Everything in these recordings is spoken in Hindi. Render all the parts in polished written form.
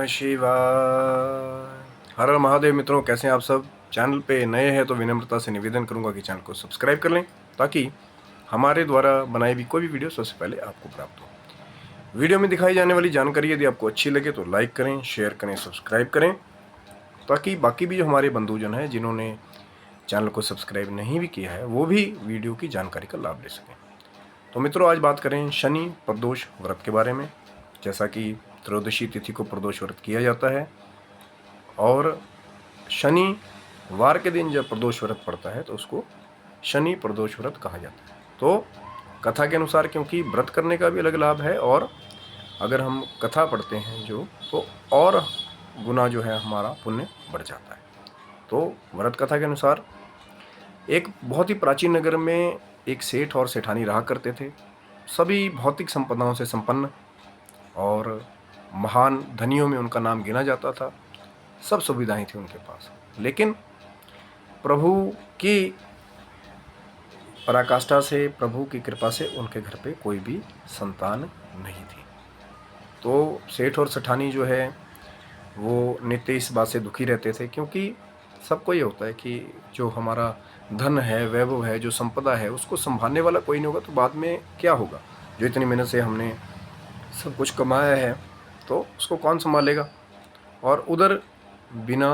नमः शिवाय। हर हर महादेव। मित्रों, कैसे हैं आप सब? चैनल पे नए हैं तो विनम्रता से निवेदन करूंगा कि चैनल को सब्सक्राइब कर लें ताकि हमारे द्वारा बनाई हुई कोई भी वीडियो सबसे पहले आपको प्राप्त हो। वीडियो में दिखाई जाने वाली जानकारी यदि आपको अच्छी लगे तो लाइक करें, शेयर करें, सब्सक्राइब करें ताकि बाकी भी जो हमारे बंधुजन हैं जिन्होंने चैनल को सब्सक्राइब नहीं भी किया है वो भी वीडियो की जानकारी का लाभ ले सकें। तो मित्रों, आज बात करें शनि प्रदोष व्रत के बारे में। जैसा कि त्रयोदशी तिथि को प्रदोष व्रत किया जाता है और शनिवार के दिन जब प्रदोष व्रत पड़ता है तो उसको शनि प्रदोष व्रत कहा जाता है। तो कथा के अनुसार, क्योंकि व्रत करने का भी अलग लाभ है और अगर हम कथा पढ़ते हैं जो तो और गुना जो है हमारा पुण्य बढ़ जाता है। तो व्रत कथा के अनुसार एक बहुत ही प्राचीन नगर में एक सेठ और सेठानी रहा करते थे। सभी भौतिक संपदाओं से संपन्न और महान धनियों में उनका नाम गिना जाता था। सब सुविधाएं थी उनके पास, लेकिन प्रभु की पराकाष्ठा से, प्रभु की कृपा से उनके घर पे कोई भी संतान नहीं थी। तो सेठ और सेठानी जो है वो नित्य इस बात से दुखी रहते थे, क्योंकि सबको ये होता है कि जो हमारा धन है, वैभव है, जो संपदा है, उसको संभालने वाला कोई नहीं होगा तो बाद में क्या होगा। जो इतनी मेहनत से हमने सब कुछ कमाया है तो उसको कौन संभालेगा। और उधर बिना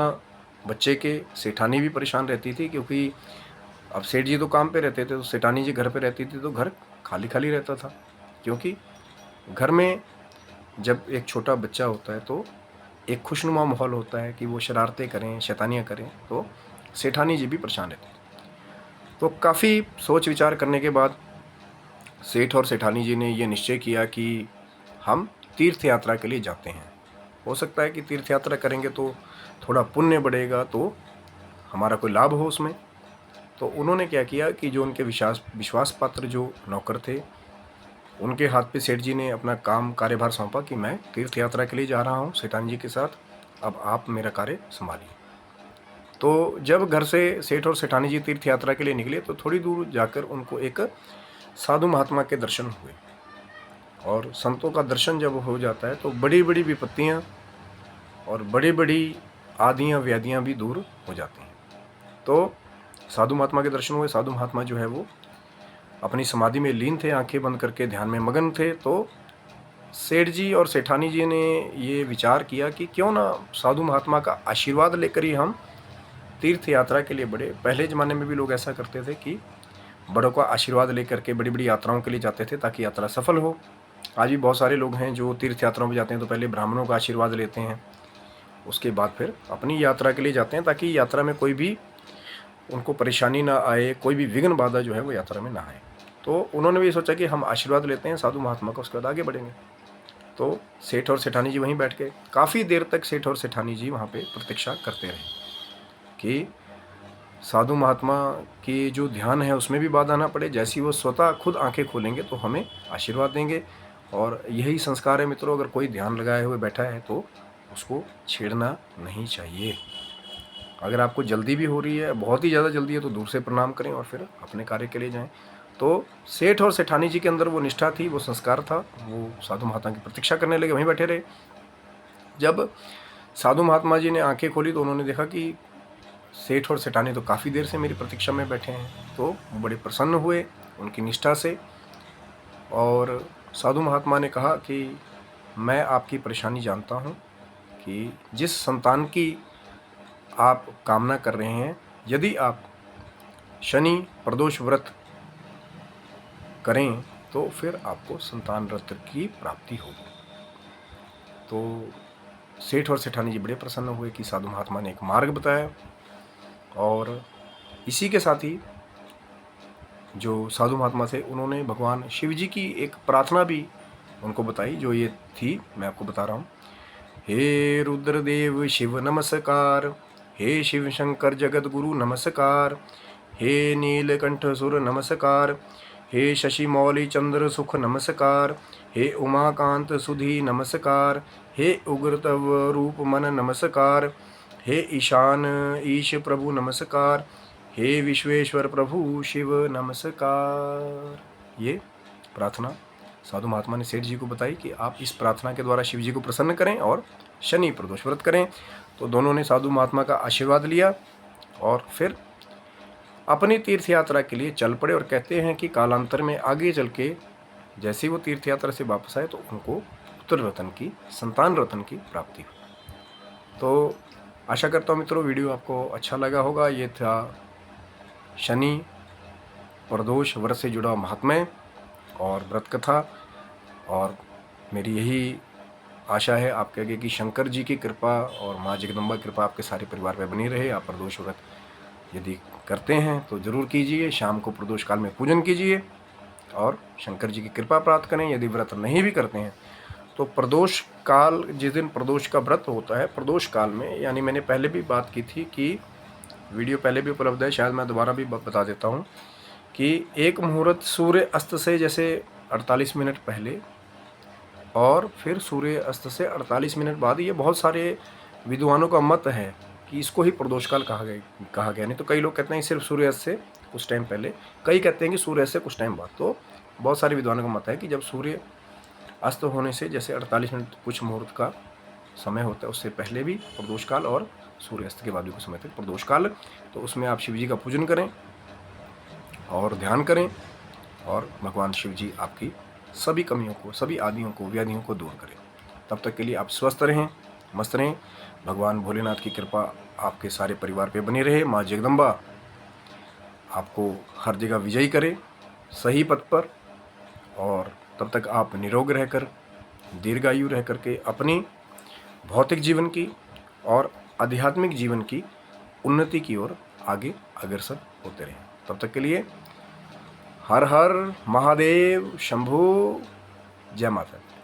बच्चे के सेठानी भी परेशान रहती थी, क्योंकि अब सेठ जी तो काम पे रहते थे तो सेठानी जी घर पे रहती थी तो घर खाली खाली रहता था। क्योंकि घर में जब एक छोटा बच्चा होता है तो एक खुशनुमा माहौल होता है कि वो शरारतें करें, शैतानियाँ करें, तो सेठानी जी भी परेशान रहते थे। तो काफ़ी सोच विचार करने के बाद सेठ और सेठानी जी ने ये निश्चय किया कि हम तीर्थ यात्रा के लिए जाते हैं। हो सकता है कि तीर्थ यात्रा करेंगे तो थोड़ा पुण्य बढ़ेगा, तो हमारा कोई लाभ हो उसमें। तो उन्होंने क्या किया कि जो उनके विश्वास पात्र जो नौकर थे उनके हाथ पे सेठ जी ने अपना कार्यभार सौंपा कि मैं तीर्थ यात्रा के लिए जा रहा हूँ सेठानी जी के साथ, अब आप मेरा कार्य संभालिए। तो जब घर से सेठ और सेठानी जी तीर्थ यात्रा के लिए निकले तो थोड़ी दूर जाकर उनको एक साधु महात्मा के दर्शन हुए। और संतों का दर्शन जब हो जाता है तो बड़ी बड़ी विपत्तियाँ और बड़ी बड़ी आदियाँ व्याधियाँ भी दूर हो जाती हैं। तो साधु महात्मा के दर्शन हुए। साधु महात्मा जो है वो अपनी समाधि में लीन थे, आंखें बंद करके ध्यान में मगन थे। तो सेठ जी और सेठानी जी ने ये विचार किया कि क्यों ना साधु महात्मा का आशीर्वाद लेकर ही हम तीर्थ यात्रा के लिए बढ़े। पहले ज़माने में भी लोग ऐसा करते थे कि बड़ों का आशीर्वाद लेकर के बड़ी बड़ी यात्राओं के लिए जाते थे ताकि यात्रा सफल हो। आज भी बहुत सारे लोग हैं जो तीर्थ यात्राओं में जाते हैं तो पहले ब्राह्मणों का आशीर्वाद लेते हैं, उसके बाद फिर अपनी यात्रा के लिए जाते हैं ताकि यात्रा में कोई भी उनको परेशानी ना आए, कोई भी विघ्न बाधा जो है वो यात्रा में ना आए। तो उन्होंने भी सोचा कि हम आशीर्वाद लेते हैं साधु महात्मा का, उसके बाद आगे बढ़ेंगे। तो सेठ और सेठानी जी वहीं बैठ के काफ़ी देर तक सेठ और सेठानी जी वहाँ पे प्रतीक्षा करते रहे कि साधु महात्मा की जो ध्यान है उसमें भी बाधा ना पड़े। जैसी वो स्वतः खुद आंखें खोलेंगे तो हमें आशीर्वाद देंगे। और यही संस्कार है मित्रों, अगर कोई ध्यान लगाए हुए बैठा है तो उसको छेड़ना नहीं चाहिए। अगर आपको जल्दी भी हो रही है, बहुत ही ज़्यादा जल्दी है, तो दूर से प्रणाम करें और फिर अपने कार्य के लिए जाएं। तो सेठ और सेठानी जी के अंदर वो निष्ठा थी, वो संस्कार था, वो साधु महात्मा की प्रतीक्षा करने लगे, वहीं बैठे रहे। जब साधु महात्मा जी ने आंखें खोली तो उन्होंने देखा कि सेठ और सेठानी तो काफ़ी देर से मेरी प्रतीक्षा में बैठे हैं। तो वो बड़े प्रसन्न हुए उनकी निष्ठा से। और साधु महात्मा ने कहा कि मैं आपकी परेशानी जानता हूँ कि जिस संतान की आप कामना कर रहे हैं, यदि आप शनि प्रदोष व्रत करें तो फिर आपको संतान रत्न की प्राप्ति होगी। तो सेठ और सेठानी जी बड़े प्रसन्न हुए कि साधु महात्मा ने एक मार्ग बताया। और इसी के साथ ही जो साधु महात्मा थे उन्होंने भगवान शिव जी की एक प्रार्थना भी उनको बताई, जो ये थी, मैं आपको बता रहा हूँ। हे रुद्रदेव शिव नमस्कार, हे शिव शंकर जगत गुरु नमस्कार, हे नीलकंठ सुर नमस्कार, हे शशि मौली चंद्र सुख नमस्कार, हे उमाकांत सुधी नमस्कार, हे उग्र तव रूप मन नमस्कार, हे ईशान ईश प्रभु नमस्कार, हे विश्वेश्वर प्रभु शिव नमस्कार। ये प्रार्थना साधु महात्मा ने सेठ जी को बताई कि आप इस प्रार्थना के द्वारा शिव जी को प्रसन्न करें और शनि प्रदोष व्रत करें। तो दोनों ने साधु महात्मा का आशीर्वाद लिया और फिर अपनी तीर्थ यात्रा के लिए चल पड़े। और कहते हैं कि कालांतर में आगे चल के जैसे ही वो तीर्थ यात्रा से वापस आए तो उनको पुत्र रत्न की, संतान रत्न की प्राप्ति हुई। तो आशा करता हूँ मित्रों वीडियो आपको अच्छा लगा होगा। ये था शनि प्रदोष व्रत से जुड़ा महात्म्य और व्रत कथा। और मेरी यही आशा है आपके आगे कि शंकर जी की कृपा और माँ जगदम्बा की कृपा आपके सारे परिवार पर बनी रहे। आप प्रदोष व्रत यदि करते हैं तो ज़रूर कीजिए, शाम को प्रदोष काल में पूजन कीजिए और शंकर जी की कृपा प्राप्त करें। यदि व्रत नहीं भी करते हैं तो प्रदोष काल, जिस दिन प्रदोष का व्रत होता है प्रदोष काल में, यानी मैंने पहले भी बात की थी कि वीडियो पहले भी उपलब्ध है, शायद मैं दोबारा भी बता देता हूँ कि एक मुहूर्त सूर्य अस्त से जैसे 48 मिनट पहले और फिर सूर्य अस्त से 48 मिनट बाद, ये बहुत सारे विद्वानों का मत है कि इसको ही प्रदोष काल कहा गया। नहीं तो कई लोग कहते हैं सिर्फ सूर्य अस्त से कुछ टाइम पहले, कई कहते हैं कि सूर्य अस्त से कुछ टाइम बाद। तो बहुत सारे विद्वानों का मत है कि जब सूर्य अस्त होने से जैसे 48 मिनट कुछ मुहूर्त का समय होता है, उससे पहले भी प्रदोष काल और सूर्य अस्त के बाद भी कुछ समय तक प्रदोष काल, तो उसमें आप शिव जी का पूजन करें और ध्यान करें और भगवान शिव जी आपकी सभी कमियों को, सभी आदियों को, व्याधियों को दूर करें। तब तक के लिए आप स्वस्थ रहें, मस्त रहें। भगवान भोलेनाथ की कृपा आपके सारे परिवार पे बनी रहे। माँ जगदम्बा आपको हर जगह विजयी करे, सही पथ पर। और तब तक आप निरोग रहकर, दीर्घायु रह करके अपनी भौतिक जीवन की और आध्यात्मिक जीवन की उन्नति की ओर आगे अग्रसर होते रहें। तब तक के लिए हर हर महादेव शंभू, जय माता दी।